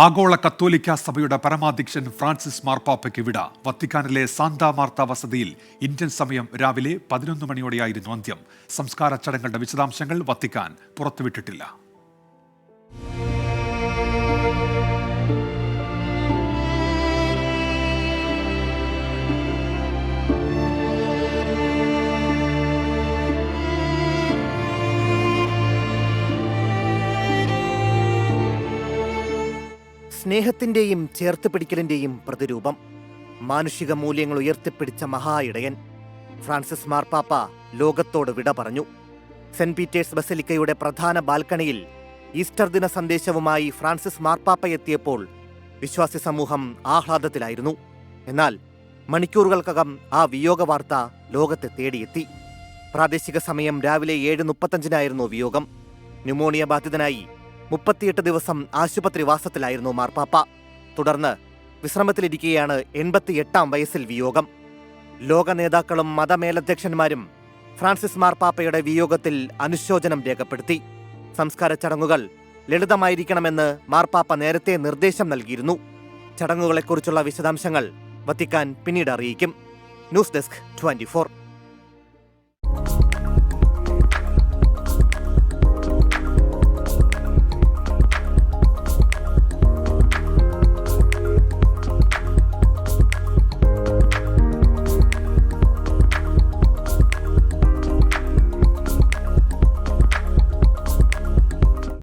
ആഗോള കത്തോലിക്ക സഭയുടെ പരമാധ്യക്ഷൻ ഫ്രാൻസിസ് മാർപ്പാപ്പയ്ക്ക് വിട. വത്തിക്കാനിലെ സാന്താ മാർത്ത വസതിയിൽ ഇന്ത്യൻ സമയം രാവിലെ 11 മണിയോടെയായിരുന്നു അന്ത്യം. സംസ്കാര ചടങ്ങുകളുടെ വിശദാംശങ്ങൾ വത്തിക്കാൻ പുറത്തുവിട്ടിട്ടില്ല. സ്നേഹത്തിന്റെയും ചേർത്തുപിടിക്കലിന്റെയും പ്രതിരൂപം, മാനുഷിക മൂല്യങ്ങൾ ഉയർത്തിപ്പിടിച്ച മഹായിടയൻ ഫ്രാൻസിസ് മാർപ്പാപ്പ ലോകത്തോട് വിട പറഞ്ഞു. സെന്റ് പീറ്റേഴ്സ് ബസലിക്കയുടെ പ്രധാന ബാൽക്കണിയിൽ ഈസ്റ്റർ ദിന സന്ദേശവുമായി ഫ്രാൻസിസ് മാർപ്പാപ്പ എത്തിയപ്പോൾ വിശ്വാസി സമൂഹം ആഹ്ലാദത്തിലായിരുന്നു. എന്നാൽ മണിക്കൂറുകൾക്കകം ആ വിയോഗ വാർത്ത ലോകത്തെ തേടിയെത്തി. പ്രാദേശിക സമയം രാവിലെ 7:35 വിയോഗം. ന്യൂമോണിയ ബാധിതനായി 38 ദിവസം ആശുപത്രിവാസത്തിലായിരുന്നു മാർപ്പാപ്പ. തുടർന്ന് വിശ്രമത്തിലിരിക്കെയാണ് 88-ാം വയസ്സിൽ വിയോഗം. ലോക നേതാക്കളും മതമേലധ്യക്ഷന്മാരും ഫ്രാൻസിസ് മാർപ്പാപ്പയുടെ വിയോഗത്തിൽ അനുശോചനം രേഖപ്പെടുത്തി. സംസ്കാര ചടങ്ങുകൾ ലളിതമായിരിക്കണമെന്ന് മാർപ്പാപ്പ നേരത്തെ നിർദ്ദേശം നൽകിയിരുന്നു. ചടങ്ങുകളെക്കുറിച്ചുള്ള വിശദാംശങ്ങൾ വത്തിക്കാൻ പിന്നീട് അറിയിക്കും. News desk 24.